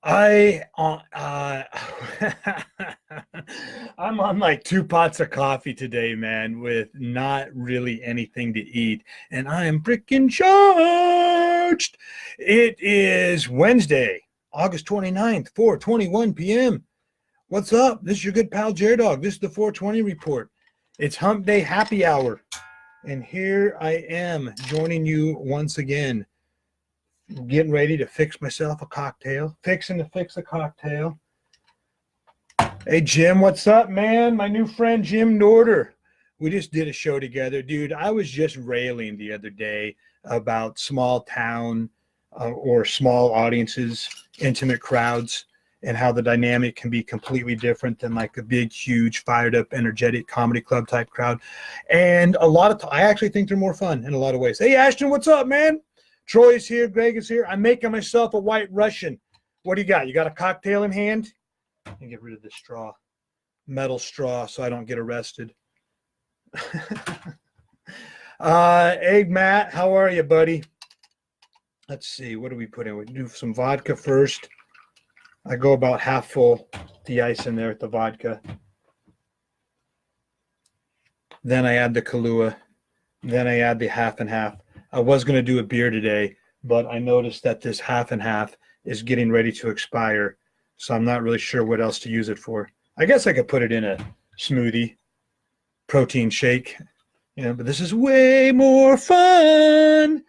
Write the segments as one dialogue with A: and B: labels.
A: I I'm on like 2 pots of coffee today, man, with not really anything to eat, and I am freaking charged. It is Wednesday, August 29th, 4:21 p.m. What's up? This is your good pal J Dog. This is the 420 report. It's Hump Day Happy Hour, and here I am joining you once again, getting ready to fix myself a cocktail, fixing to fix a cocktail. Hey, Jim, what's up, man? My new friend, Jim Norder. We just did a show together. Dude, I was just railing the other day about small town or small audiences, intimate crowds, and how the dynamic can be completely different than like a big, huge, fired up, energetic comedy club type crowd. And I actually think they're more fun in a lot of ways. Hey, Ashton, what's up, man? Troy's here. Greg is here. I'm making myself a white Russian. What do you got? You got a cocktail in hand? And get rid of this straw, metal straw, so I don't get arrested. Hey, Matt, how are you, buddy? Let's see. What do we put in? We do some vodka first. I go about half full, the ice in there with the vodka. Then I add the Kahlua. Then I add the half and half. I was going to do a beer today, but I noticed that this half and half is getting ready to expire, so I'm not really sure what else to use it for. I guess I could put it in a smoothie, protein shake, but this is way more fun.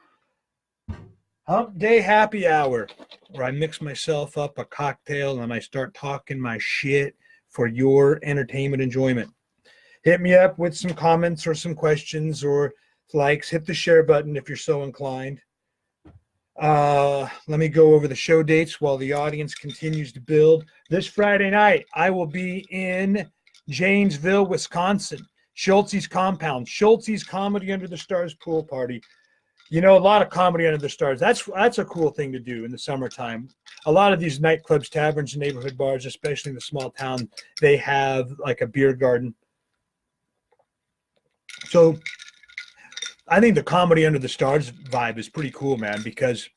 A: Hump Day Happy Hour, where I mix myself up a cocktail and I start talking my shit for your entertainment enjoyment. Hit me up with some comments or some questions or likes. Hit the share button if you're so inclined. Let me go over the show dates while the audience continues to build. This Friday night, I will be in Janesville, Wisconsin, Schulte's Compound, Schulte's Comedy Under the Stars pool party. A lot of comedy under the stars. That's a cool thing to do in the summertime. A lot of these nightclubs, taverns, and neighborhood bars, especially in the small town, they have like a beer garden. So I think the comedy under the stars vibe is pretty cool, man, because,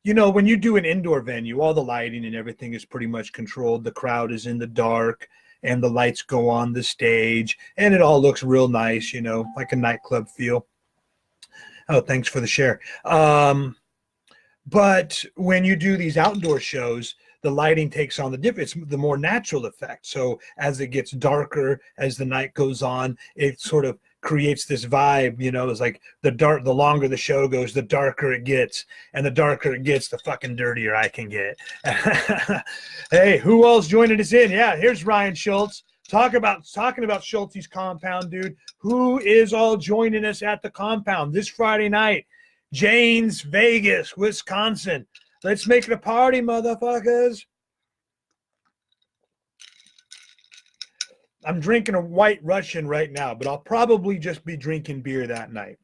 A: when you do an indoor venue, all the lighting and everything is pretty much controlled. The crowd is in the dark and the lights go on the stage and it all looks real nice, like a nightclub feel. Oh, thanks for the share. But when you do these outdoor shows, the lighting takes on it's the more natural effect. So as it gets darker, as the night goes on, it sort of creates this vibe, it's like the longer the show goes, the darker it gets, and the darker it gets, the fucking dirtier I can get. Hey, who else joining us in? Yeah, here's Ryan Schultz. Talking about Schulte's Compound, dude. Who is all joining us at the compound this Friday night? Janes, Vegas, Wisconsin. Let's make it a party, motherfuckers. I'm drinking a white Russian right now, but I'll probably just be drinking beer that night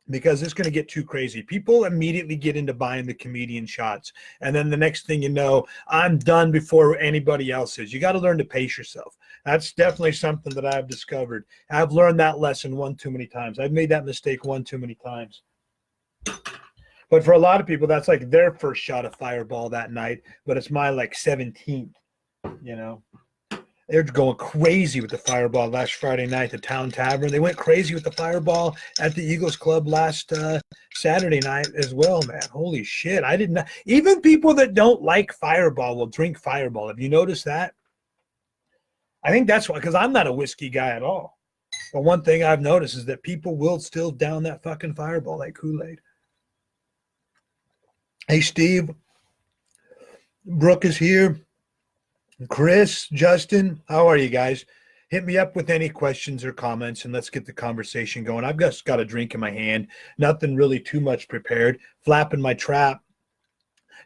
A: because it's going to get too crazy. People immediately get into buying the comedian shots. And then the next thing you know, I'm done before anybody else is. You got to learn to pace yourself. That's definitely something that I've discovered. I've learned that lesson one too many times. I've made that mistake one too many times. But for a lot of people, that's like their first shot of Fireball that night, but it's my like 17th, They're going crazy with the Fireball last Friday night, the Town Tavern. They went crazy with the Fireball at the Eagles Club last Saturday night as well, man. Holy shit. I did not. Even people that don't like Fireball will drink Fireball. Have you noticed that? I think that's why, because I'm not a whiskey guy at all. But one thing I've noticed is that people will still down that fucking Fireball like Kool-Aid. Hey, Steve. Brooke is here. Chris, Justin, how are you guys? Hit me up with any questions or comments and let's get the conversation going. I've just got a drink in my hand, nothing really too much prepared, flapping my trap,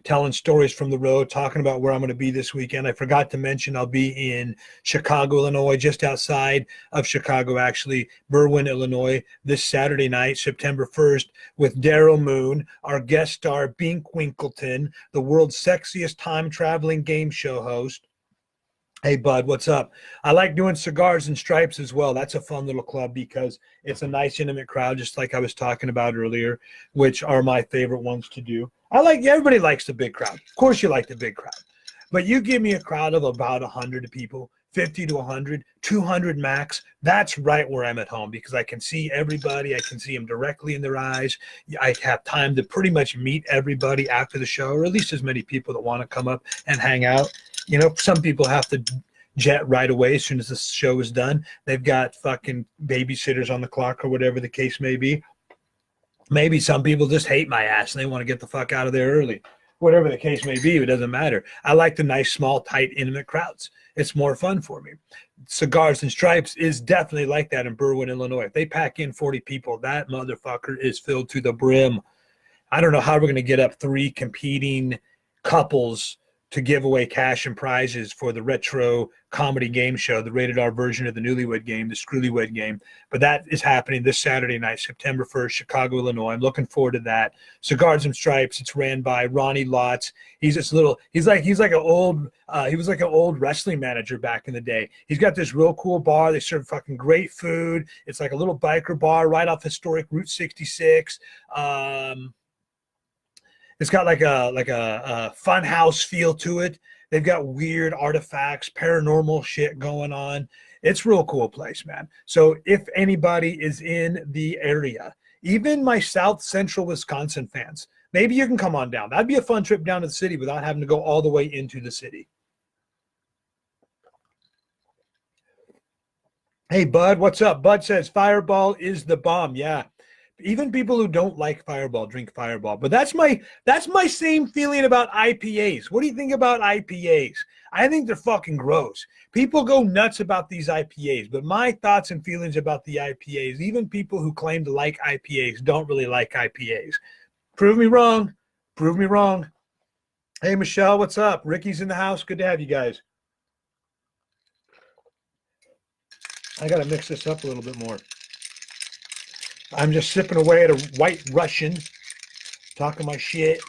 A: telling stories from the road, talking about where I'm going to be this weekend. I forgot to mention I'll be in Chicago, Illinois, just outside of Chicago, actually, Berwyn, Illinois, this Saturday night, September 1st, with Daryl Moon, our guest star, Bink Winkleton, the world's sexiest time-traveling game show host. Hey, bud, what's up? I like doing Cigars and Stripes as well. That's a fun little club because it's a nice, intimate crowd, just like I was talking about earlier, which are my favorite ones to do. Everybody likes the big crowd. Of course you like the big crowd. But you give me a crowd of about 100 people, 50 to 100, 200 max. That's right where I'm at home because I can see everybody. I can see them directly in their eyes. I have time to pretty much meet everybody after the show, or at least as many people that want to come up and hang out. You know, some people have to jet right away as soon as the show is done. They've got fucking babysitters on the clock or whatever the case may be. Maybe some people just hate my ass and they want to get the fuck out of there early. Whatever the case may be, it doesn't matter. I like the nice, small, tight, intimate crowds. It's more fun for me. Cigars and Stripes is definitely like that in Berwyn, Illinois. If they pack in 40 people, that motherfucker is filled to the brim. I don't know how we're going to get up 3 competing couples to give away cash and prizes for the retro comedy game show, the rated R version of the Newlywed Game, the Screwlywed Game. But that is happening this Saturday night, September 1st, Chicago, Illinois. I'm looking forward to that. Cigars and Stripes. It's ran by Ronnie Lotz. He's like an old wrestling manager back in the day. He's got this real cool bar. They serve fucking great food. It's like a little biker bar right off historic Route 66. It's got like a fun house feel to it. They've got weird artifacts, paranormal shit going on. It's a real cool place, man. So if anybody is in the area, even my South Central Wisconsin fans, maybe you can come on down. That'd be a fun trip down to the city without having to go all the way into the city. Hey, Bud, what's up? Bud says Fireball is the bomb. Yeah. Even people who don't like Fireball drink Fireball. But that's my same feeling about IPAs. What do you think about IPAs? I think they're fucking gross. People go nuts about these IPAs, but my thoughts and feelings about the IPAs, even people who claim to like IPAs don't really like IPAs. Prove me wrong. Prove me wrong. Hey, Michelle, what's up? Ricky's in the house. Good to have you guys. I got to mix this up a little bit more. I'm just sipping away at a White Russian, talking my shit.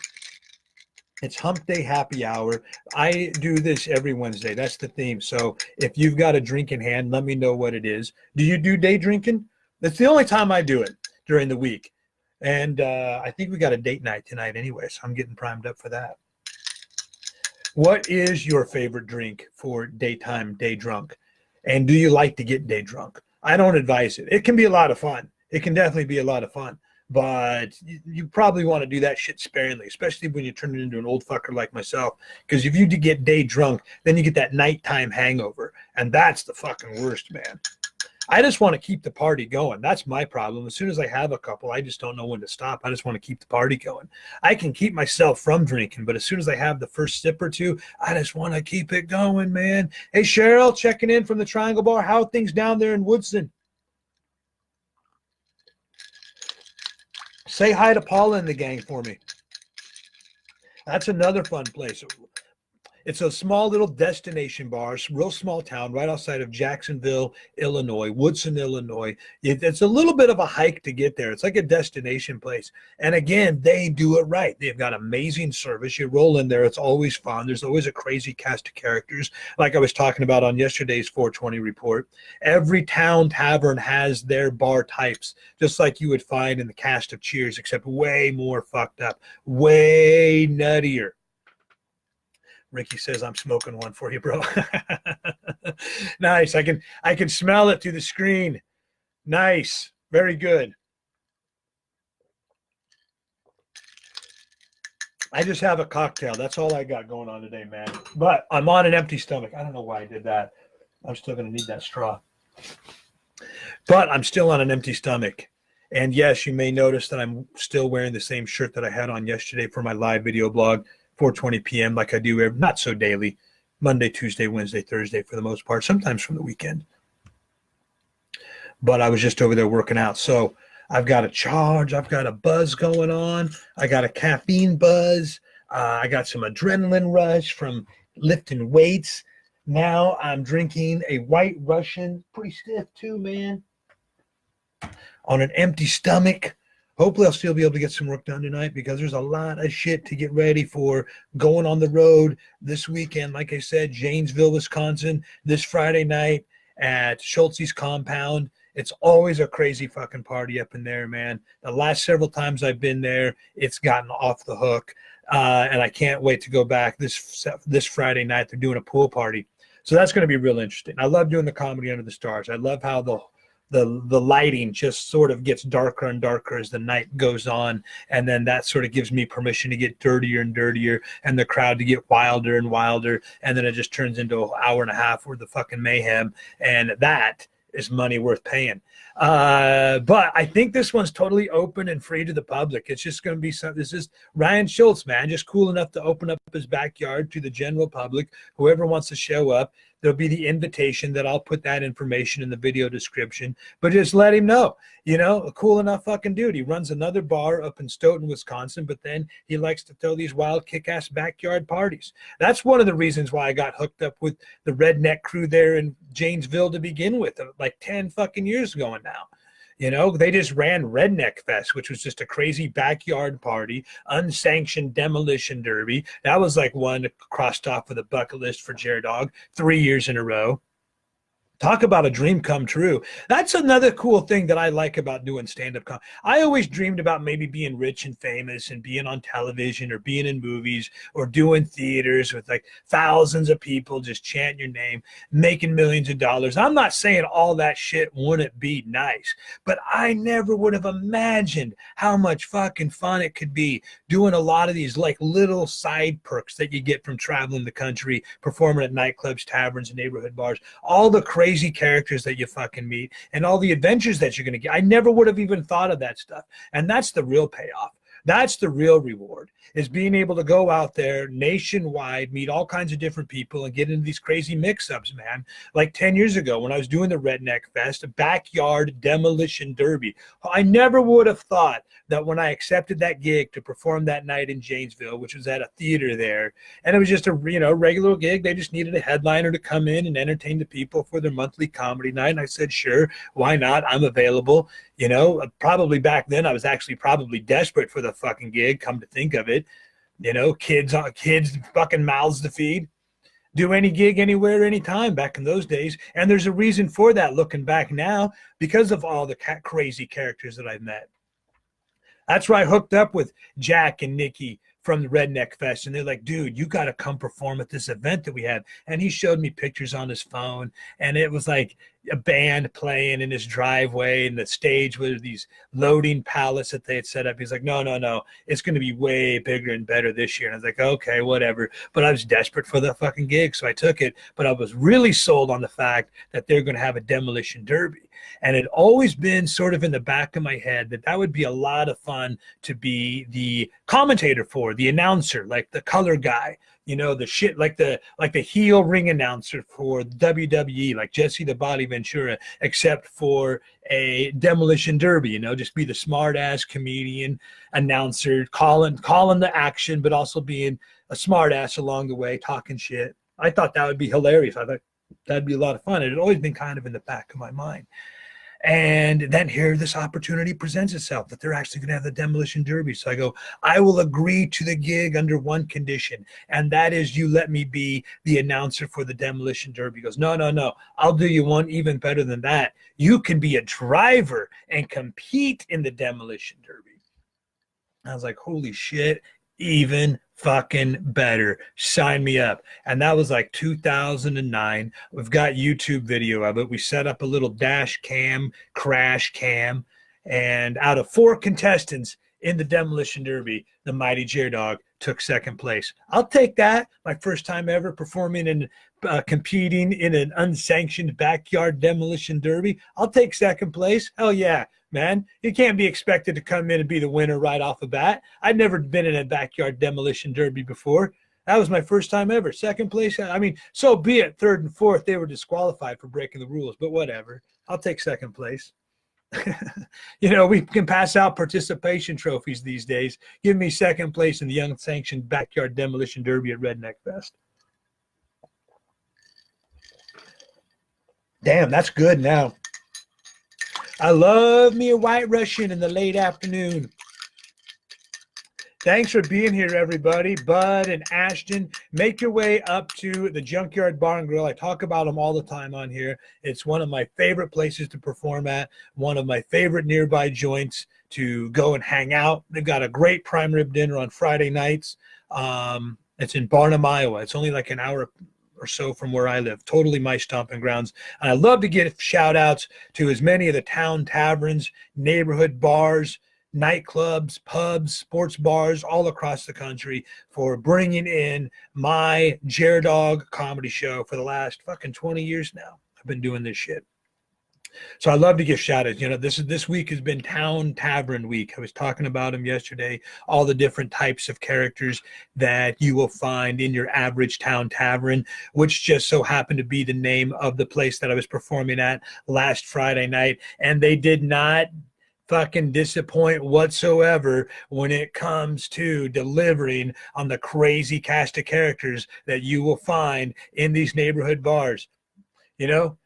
A: It's Hump Day Happy Hour. I do this every Wednesday. That's the theme. So if you've got a drink in hand, let me know what it is. Do you do day drinking? That's the only time I do it during the week. And I think we got a date night tonight anyway, so I'm getting primed up for that. What is your favorite drink for daytime, day drunk? And do you like to get day drunk? I don't advise it. It can be a lot of fun. It can definitely be a lot of fun, but you probably want to do that shit sparingly, especially when you turn it into an old fucker like myself. Because if you do get day drunk, then you get that nighttime hangover, and that's the fucking worst, man. I just want to keep the party going. That's my problem. As soon as I have a couple, I just don't know when to stop. I just want to keep the party going. I can keep myself from drinking, but as soon as I have the first sip or two, I just want to keep it going, man. Hey, Cheryl, checking in from the Triangle Bar. How are things down there in Woodson? Say hi to Paula and the gang for me. That's another fun place. It's a small little destination bar, real small town right outside of Jacksonville, Illinois, Woodson, Illinois. It's a little bit of a hike to get there. It's like a destination place. And again, they do it right. They've got amazing service. You roll in there. It's always fun. There's always a crazy cast of characters. Like I was talking about on yesterday's 420 report, every town tavern has their bar types, just like you would find in the cast of Cheers, except way more fucked up, way nuttier. Ricky says I'm smoking one for you, bro. Nice. I can smell it through the screen. Nice. Very good. I just have a cocktail. That's all I got going on today, man. But I'm on an empty stomach. I don't know why I did that. I'm still going to need that straw. But I'm still on an empty stomach. And yes, you may notice that I'm still wearing the same shirt that I had on yesterday for my live video blog. 4:20 p.m. like I do not so daily, Monday, Tuesday, Wednesday, Thursday for the most part, sometimes from the weekend. But I was just over there working out. So I've got a charge. I've got a buzz going on. I got a caffeine buzz. I got some adrenaline rush from lifting weights. Now I'm drinking a White Russian, pretty stiff too, man, on an empty stomach. Hopefully I'll still be able to get some work done tonight because there's a lot of shit to get ready for going on the road this weekend. Like I said, Janesville, Wisconsin, this Friday night at Schultz's compound. It's always a crazy fucking party up in there, man. The last several times I've been there, it's gotten off the hook. and I can't wait to go back this Friday night. They're doing a pool party, so that's going to be real interesting. I love doing the comedy under the stars. I love how the lighting just sort of gets darker and darker as the night goes on, and then that sort of gives me permission to get dirtier and dirtier, and the crowd to get wilder and wilder, and then it just turns into an hour and a half worth of fucking mayhem, and that is money worth paying. But I think this one's totally open and free to the public. It's just going to be something. This is Ryan Schultz, man, just cool enough to open up his backyard to the general public. Whoever wants to show up, there'll be the invitation that I'll put that information in the video description, but just let him know, a cool enough fucking dude. He runs another bar up in Stoughton, Wisconsin, but then he likes to throw these wild kick-ass backyard parties. That's one of the reasons why I got hooked up with the redneck crew there in Janesville to begin with, like 10 fucking years ago now. They just ran Redneck Fest, which was just a crazy backyard party, unsanctioned demolition derby. That was like one crossed off with a bucket list for Jared Dog 3 years in a row. Talk about a dream come true. That's another cool thing that I like about doing stand-up comedy. I always dreamed about maybe being rich and famous and being on television or being in movies or doing theaters with like thousands of people just chanting your name, making millions of dollars. I'm not saying all that shit wouldn't be nice, but I never would have imagined how much fucking fun it could be doing a lot of these like little side perks that you get from traveling the country, performing at nightclubs, taverns, and neighborhood bars. All the crazy characters that you fucking meet and all the adventures that you're going to get. I never would have even thought of that stuff. And that's the real payoff. That's the real reward, is being able to go out there nationwide, meet all kinds of different people and get into these crazy mix-ups, man. Like 10 years ago when I was doing the Redneck Fest, a backyard demolition derby. I never would have thought that when I accepted that gig to perform that night in Janesville, which was at a theater there, and it was just a regular gig. They just needed a headliner to come in and entertain the people for their monthly comedy night. And I said, sure, why not? I'm available. Probably back then I was actually probably desperate for the fucking gig, come to think of it. Kids fucking mouths to feed. Do any gig anywhere, anytime back in those days. And there's a reason for that looking back now, because of all the crazy characters that I've met. That's where I hooked up with Jack and Nikki from the Redneck Fest, and they're like, dude, you got to come perform at this event that we have. And he showed me pictures on his phone, and it was like a band playing in his driveway, and the stage was these loading pallets that they had set up. He's like, no, it's going to be way bigger and better this year. And I was like, okay, whatever. But I was desperate for the fucking gig, so I took it. But I was really sold on the fact that they're going to have a demolition derby. And it always been sort of in the back of my head that would be a lot of fun to be the commentator for, the announcer, like the color guy, the shit, like the heel ring announcer for WWE, like Jesse the Body Ventura, except for a demolition derby, just be the smart ass comedian announcer, calling the action, but also being a smart ass along the way, talking shit. I thought that would be hilarious. I thought that'd be a lot of fun. It had always been kind of in the back of my mind. And then here this opportunity presents itself that they're actually going to have the demolition derby. So I go, I will agree to the gig under one condition, and that is you let me be the announcer for the demolition derby. He goes, no, I'll do you one even better than that. You can be a driver and compete in the demolition derby. I was like, holy shit, even fucking better. Sign me up. And that was like 2009. We've got YouTube video of it. We set up a little dash cam, crash cam, and out of 4 contestants in the demolition derby, the mighty Jared Dog took second place. I'll take that. My first time ever performing and competing in an unsanctioned backyard demolition derby. I'll take second place. Hell yeah, man. You can't be expected to come in and be the winner right off the bat. I'd never been in a backyard demolition derby before. That was my first time ever. Second place. I mean, so be it. Third and fourth, they were disqualified for breaking the rules, but whatever. I'll take second place. We can pass out participation trophies these days. Give me second place in the unsanctioned backyard demolition derby at Redneck Fest. Damn, that's good now. I love me a White Russian in the late afternoon. Thanks for being here, everybody. Bud and Ashton, make your way up to the Junkyard Bar and Grill. I talk about them all the time on here. It's one of my favorite places to perform at, one of my favorite nearby joints to go and hang out. They've got a great prime rib dinner on Friday nights. It's in Barnum, Iowa. It's only like an hour or so from where I live. Totally my stomping grounds. And I love to get shout outs to as many of the town taverns, neighborhood bars, nightclubs, pubs, sports bars all across the country for bringing in my Dog comedy show for the last fucking 20 years now. I've been doing this shit. So I love to give shout outs. You know, this week has been Town Tavern Week. I was talking about them yesterday, all the different types of characters that you will find in your average town tavern, which just so happened to be the name of the place that I was performing at last Friday night. And they did not fucking disappoint whatsoever when it comes to delivering on the crazy cast of characters that you will find in these neighborhood bars. You know,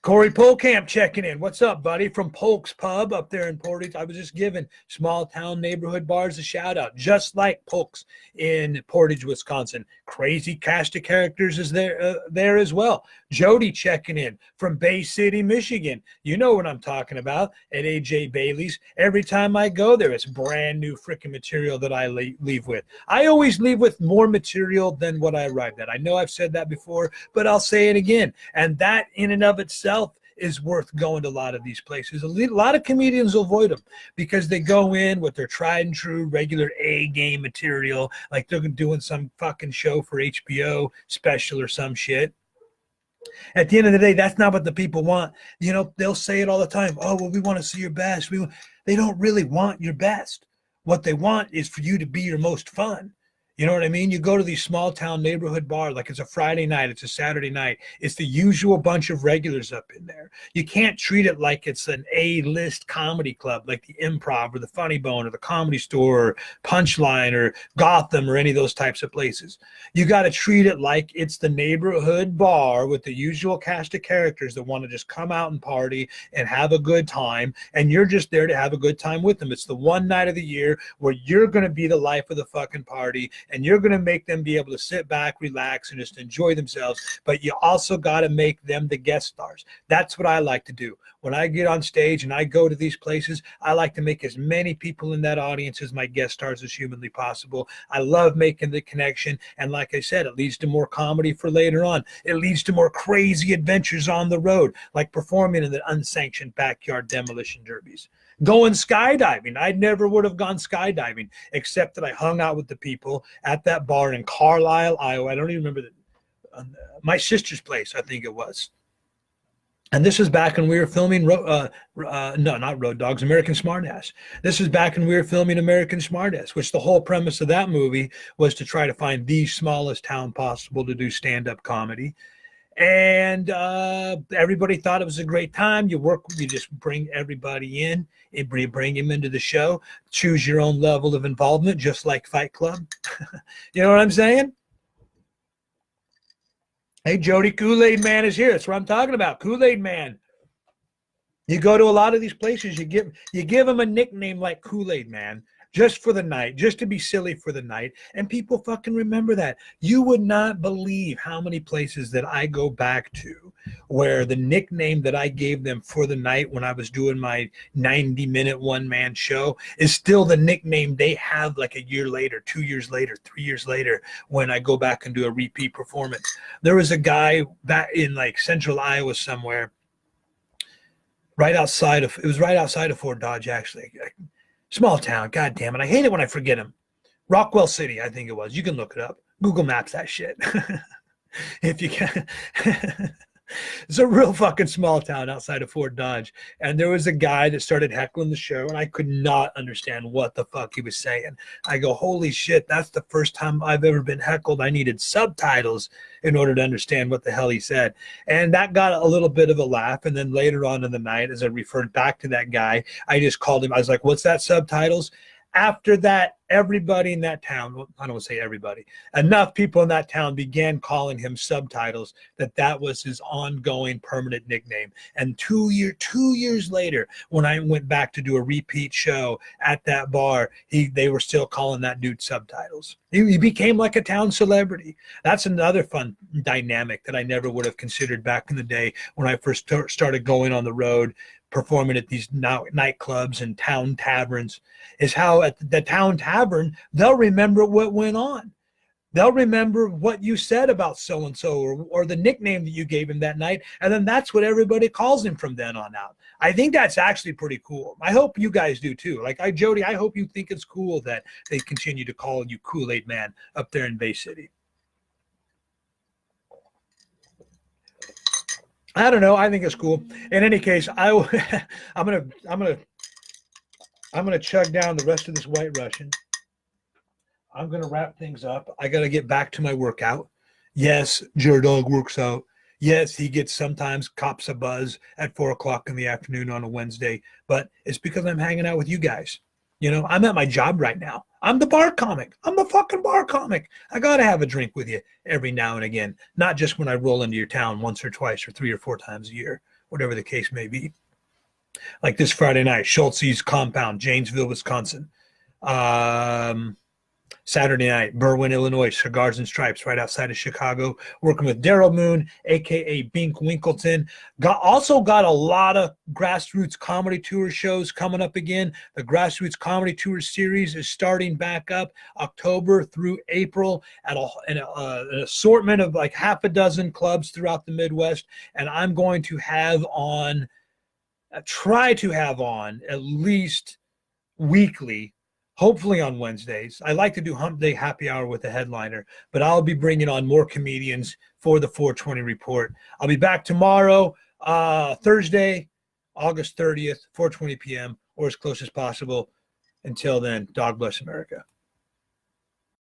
A: Corey Polkamp checking in. What's up, buddy? From Polk's Pub up there in Portage. I was just giving small town neighborhood bars a shout out, just like Polk's in Portage, Wisconsin. Crazy cast of characters is there as well. Jody checking in from Bay City, Michigan. You know what I'm talking about at AJ Bailey's. Every time I go there, it's brand new freaking material that I leave with. I always leave with more material than what I arrived at. I know I've said that before, but I'll say it again. And that in and of itself is worth going to a lot of these places. A lot of comedians avoid them because they go in with their tried and true regular A-game material, like they're doing some fucking show for HBO special or some shit. At the end of the day, that's not what the people want. You know, they'll say it all the time. Oh, well, we want to see your best. They don't really want your best. What they want is for you to be your most fun. You know what I mean? You go to these small town neighborhood bars, like it's a Friday night, it's a Saturday night. It's the usual bunch of regulars up in there. You can't treat it like it's an A-list comedy club, like the Improv or the Funny Bone or the Comedy Store or Punchline or Gotham or any of those types of places. You got to treat it like it's the neighborhood bar with the usual cast of characters that want to just come out and party and have a good time. And you're just there to have a good time with them. It's the one night of the year where you're going to be the life of the fucking party. And you're going to make them be able to sit back, relax, and just enjoy themselves. But you also got to make them the guest stars. That's what I like to do. When I get on stage and I go to these places, I like to make as many people in that audience as my guest stars as humanly possible. I love making the connection. And like I said, it leads to more comedy for later on. It leads to more crazy adventures on the road, like performing in the unsanctioned backyard demolition derbies. Going skydiving. I never would have gone skydiving, except that I hung out with the people at that bar in Carlisle, Iowa. I don't even remember my sister's place, I think it was. And this was back when we were filming, no, not Road Dogs, American Smartass. This was back when we were filming American Smartass, which the whole premise of that movie was to try to find the smallest town possible to do stand-up comedy. And everybody thought it was a great time. You just bring everybody in and bring them into the show. Choose your own level of involvement, just like Fight Club. You know what I'm saying? Hey, Jody, Kool-Aid Man is here. That's what I'm talking about. Kool-Aid Man. You go to a lot of these places, you give them a nickname like Kool-Aid Man, just for the night, just to be silly for the night. And people fucking remember that. You would not believe how many places that I go back to where the nickname that I gave them for the night when I was doing my 90-minute one-man show is still the nickname they have like a year later, 2 years later, 3 years later, when I go back and do a repeat performance. There was a guy back in like central Iowa somewhere, right outside of Fort Dodge, actually. Small town, god damn it. I hate it when I forget him. Rockwell City, I think it was. You can look it up. Google Maps that shit. If you can. It's a real fucking small town outside of Fort Dodge. And there was a guy that started heckling the show, and I could not understand what the fuck he was saying. I go, holy shit, that's the first time I've ever been heckled. I needed subtitles in order to understand what the hell he said. And that got a little bit of a laugh. And then later on in the night, as I referred back to that guy, I just called him. I was like, what's that, subtitles? After that, everybody in that town, well, I don't want to say everybody, enough people in that town began calling him subtitles, that was his ongoing permanent nickname. And 2 years later, when I went back to do a repeat show at that bar, they were still calling that dude subtitles. He became like a town celebrity. That's another fun dynamic that I never would have considered back in the day when I first started going on the road, performing at these nightclubs and town taverns, is how at the town tavern, they'll remember what went on. They'll remember what you said about so-and-so or the nickname that you gave him that night. And then that's what everybody calls him from then on out. I think that's actually pretty cool. I hope you guys do too. Like Jody, I hope you think it's cool that they continue to call you Kool-Aid Man up there in Bay City. I don't know. I think it's cool. In any case, I'm gonna chug down the rest of this White Russian. I'm going to wrap things up. I got to get back to my workout. Yes, J-Dog works out. Yes, he gets sometimes cops a buzz at 4 o'clock in the afternoon on a Wednesday, but it's because I'm hanging out with you guys. You know, I'm at my job right now. I'm the bar comic. I'm the fucking bar comic. I got to have a drink with you every now and again, not just when I roll into your town once or twice or 3 or 4 times a year, whatever the case may be. Like this Friday night, Schultze's Compound, Janesville, Wisconsin. Saturday night, Berwyn, Illinois, Cigars and Stripes, right outside of Chicago, working with Daryl Moon, a.k.a. Bink Winkleton. Also got a lot of Grassroots Comedy Tour shows coming up again. The Grassroots Comedy Tour series is starting back up October through April at an assortment of like half a dozen clubs throughout the Midwest. And I'm going to try to have on at least weekly, hopefully on Wednesdays. I like to do Hump Day Happy Hour with a headliner, but I'll be bringing on more comedians for the 420 Report. I'll be back tomorrow, Thursday, August 30th, 4:20 p.m., or as close as possible. Until then, dog bless America.